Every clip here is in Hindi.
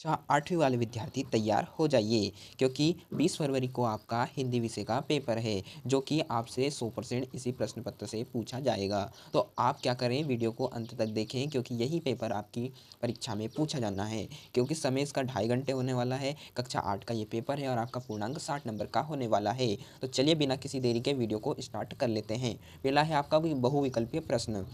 कक्षा 8वीं वाले विद्यार्थी तैयार हो जाइए, क्योंकि 20 फरवरी को आपका हिंदी विषय का पेपर है, जो कि आपसे 100% इसी प्रश्न पत्र से पूछा जाएगा। तो आप क्या करें, वीडियो को अंत तक देखें, क्योंकि यही पेपर आपकी परीक्षा में पूछा जाना है। क्योंकि समय इसका 2.5 घंटे होने वाला है। कक्षा 8 का ये पेपर है और आपका पूर्णांक 60 नंबर का होने वाला है। तो चलिए बिना किसी देरी के वीडियो को स्टार्ट कर लेते हैं। पहला है आपका बहुविकल्पीय प्रश्न।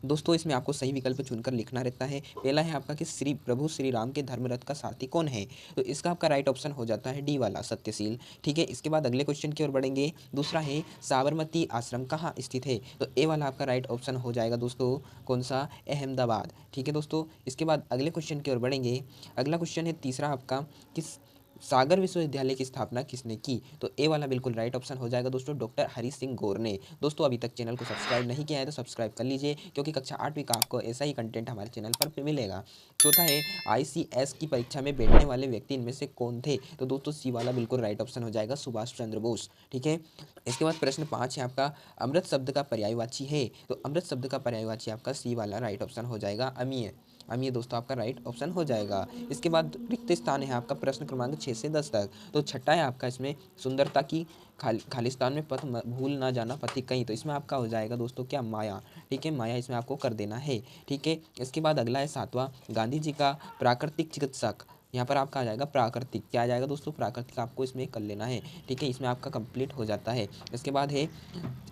दोस्तों, इसमें आपको सही विकल्प चुनकर लिखना रहता है। पहला है आपका कि प्रभु श्री राम के धर्मरथ का सारथी कौन है? तो इसका आपका राइट ऑप्शन हो जाता है डी वाला, सत्यशील। ठीक है, इसके बाद अगले क्वेश्चन की ओर बढ़ेंगे। दूसरा है साबरमती आश्रम कहाँ स्थित है? तो ए वाला आपका राइट ऑप्शन हो जाएगा दोस्तों, कौन सा? अहमदाबाद। ठीक है दोस्तों, इसके बाद अगले क्वेश्चन की ओर बढ़ेंगे। अगला क्वेश्चन है तीसरा आपका, किस सागर विश्वविद्यालय की स्थापना किसने की? तो ए वाला बिल्कुल राइट ऑप्शन हो जाएगा दोस्तों, डॉक्टर हरि सिंह गौर ने। दोस्तों, अभी तक चैनल को सब्सक्राइब नहीं किया है तो सब्सक्राइब कर लीजिए, क्योंकि कक्षा 8वीं का आपको ऐसा ही कंटेंट हमारे चैनल पर मिलेगा। चौथा है आईसीएस की परीक्षा में बैठने वाले व्यक्ति इनमें से कौन थे? तो दोस्तों, सी वाला बिल्कुल राइट ऑप्शन हो जाएगा, सुभाष चंद्र बोस। ठीक है, इसके बाद प्रश्न 5 है आपका, अमृत शब्द का पर्यायवाची है? तो अमृत शब्द का पर्यायवाची आपका सी वाला राइट ऑप्शन हो जाएगा, अमीय। अमीय दोस्तों आपका राइट ऑप्शन हो जाएगा। इसके बाद रिक्त स्थान है आपका प्रश्न क्रमांक 6 से 10 तक। तो छठा है आपका इसमें, सुंदरता की खालिस्तान में पथ भूल ना जाना पथिक कहीं। तो इसमें आपका हो जाएगा दोस्तों क्या? माया। ठीक है, माया इसमें आपको कर देना है। ठीक है, इसके बाद अगला है सातवां, गांधी जी का प्राकृतिक चिकित्सक। यहाँ पर आपका आ जाएगा प्राकृतिक। क्या आ जाएगा दोस्तों? प्राकृतिक आपको इसमें कर लेना है। ठीक है, इसमें आपका कंप्लीट हो जाता है। इसके बाद है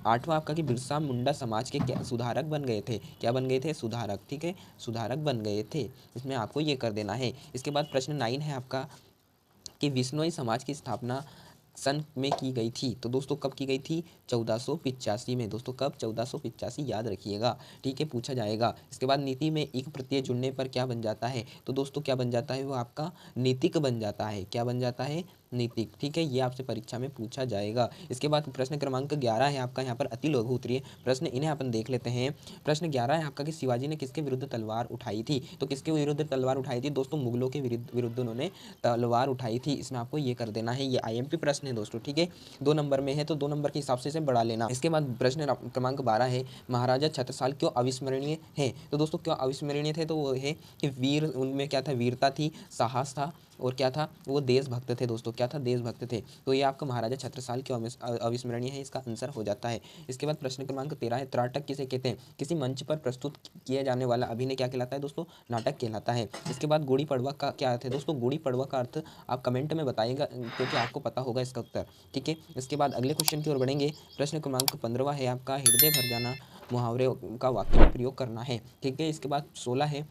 आठवां आपका कि बिरसा मुंडा समाज के क्या सुधारक बन गए थे? क्या बन गए थे? सुधारक। ठीक है, सुधारक बन गए थे, इसमें आपको ये कर देना है। इसके बाद प्रश्न 9 है आपका कि विश्नोई समाज की स्थापना सन में की गई थी? तो दोस्तों कब की गई थी? 1485 में। दोस्तों कब? 1485, याद रखिएगा। ठीक है, पूछा जाएगा। इसके बाद नीति में एक प्रत्यय जुड़ने पर क्या बन जाता है? तो दोस्तों क्या बन जाता है? वो आपका नीतिक बन जाता है। क्या बन जाता है? नीतिक। ठीक है, ये आपसे परीक्षा में पूछा जाएगा। इसके बाद प्रश्न क्रमांक 11 है आपका, यहाँ पर अति लघु उत्तरीय प्रश्न, इन्हें अपन देख लेते हैं। प्रश्न 11 है आपका कि शिवाजी ने किसके विरुद्ध तलवार उठाई थी? तो किसके विरुद्ध तलवार उठाई थी? दोस्तों मुगलों के विरुद्ध उन्होंने तलवार उठाई थी। इसमें आपको ये कर देना है। ये आईएमपी प्रश्न है दोस्तों। ठीक है, 2 नंबर में है तो 2 नंबर के हिसाब से इसे बढ़ा लेना। इसके बाद प्रश्न क्रमांक 12 है, महाराजा छत्रसाल क्यों अविस्मरणीय है? तो दोस्तों क्यों अविस्मरणीय थे? तो वो है कि वीर, उनमें क्या था? वीरता थी, साहस था, और क्या था? वो देशभक्त थे दोस्तों। क्या था? देशभक्त थे। तो ये आपका महाराजा छत्रसाल क्यों अविस्मरणीय है, इसका आंसर हो जाता है। इसके बाद प्रश्न क्रमांक 13 है, त्राटक किसे कहते हैं? किसी मंच पर प्रस्तुत किया जाने वाला अभिनय क्या कहलाता है दोस्तों? नाटक कहलाता है। इसके बाद गुड़ी पड़वा का क्या अर्थ है? दोस्तों गुड़ी पड़वा का अर्थ आप कमेंट में बताइएगा, क्योंकि आपको पता होगा इसका उत्तर। ठीक है, इसके बाद अगले क्वेश्चन की ओर बढ़ेंगे। प्रश्न क्रमांक 15 है आपका, हृदय भर जाना मुहावरे का वाक्य में प्रयोग करना है। ठीक है, इसके बाद 16 है,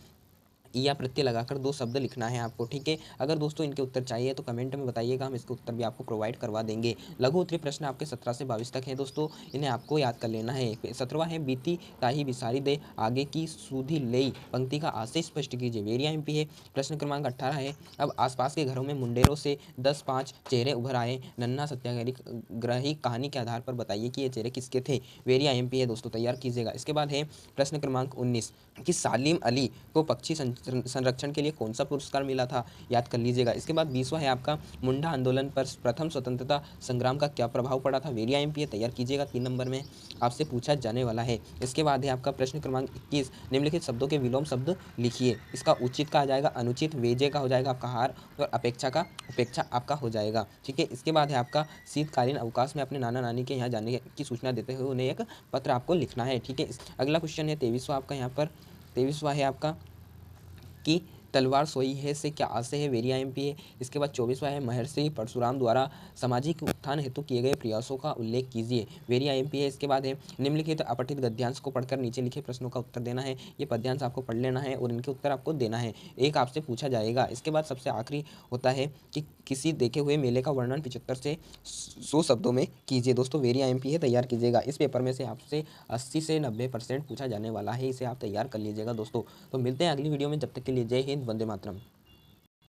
या प्रत्यय लगाकर 2 शब्द लिखना है आपको। ठीक है, अगर दोस्तों इनके उत्तर चाहिए तो कमेंट में बताइएगा, हम इसके उत्तर भी आपको प्रोवाइड करवा देंगे। लघु उत्तरीय प्रश्न आपके 17 से 22 तक हैं दोस्तों, इन्हें आपको याद कर लेना है। 17वां है, बीती ताही बिसारी दे आगे की सूधी लेई पंक्ति का आशय स्पष्ट कीजिए। वेरिया एमपी है। प्रश्न क्रमांक 18 है, अब आसपास के घरों में मुंडेरों से 10-5 चेहरे उभर आए, नन्हा सत्याग्रही कहानी के आधार पर बताइए कि ये चेहरे किसके थे? वेरिया एमपी है दोस्तों, तैयार कीजिएगा। इसके बाद है प्रश्न क्रमांक 19 कि सालिम अली को पक्षी संरक्षण के लिए कौन सा पुरस्कार मिला था? याद कर लीजिएगा। इसके बाद 20वां है आपका, मुंडा आंदोलन पर प्रथम स्वतंत्रता संग्राम का क्या प्रभाव पड़ा था? वेरिया एमपी है, तैयार कीजिएगा, 3 नंबर में आपसे पूछा जाने वाला है। इसके बाद है आपका प्रश्न क्रमांक 21, निम्नलिखित शब्दों के विलोम शब्द लिखिए। इसका उचित का आ जाएगा अनुचित, वेजे का हो जाएगा आपका हार, और अपेक्षा का उपेक्षा आपका हो जाएगा। ठीक है, इसके बाद है आपका शीतकालीन अवकाश में अपने नाना नानी के यहाँ जाने की सूचना देते हुए उन्हें एक पत्र आपको लिखना है। ठीक है, अगला क्वेश्चन है 23वां आपका, यहाँ पर 23वां है आपका कि तलवार सोई है से क्या आशय है? वेरिया एमपी है। इसके बाद 24वां है, महर्षि परशुराम द्वारा सामाजिक उत्थान हेतु किए गए प्रयासों का उल्लेख कीजिए। वेरिया एमपी है। इसके बाद है, निम्नलिखित अपठित गद्यांश को पढ़कर नीचे लिखे प्रश्नों का उत्तर देना है। ये पद्यांश आपको पढ़ लेना है और इनके उत्तर आपको देना है, एक आपसे पूछा जाएगा। इसके बाद सबसे आखिरी होता है कि किसी देखे हुए मेले का वर्णन 75 से 100 शब्दों में कीजिए। दोस्तों वेरिया एमपी है, तैयार कीजिएगा। इस पेपर में से आपसे 80 से 90% पूछा जाने वाला है, इसे आप तैयार कर लीजिएगा दोस्तों। तो मिलते हैं अगली वीडियो में, जब तक के लिए जय हिंद, वंदे मातरम।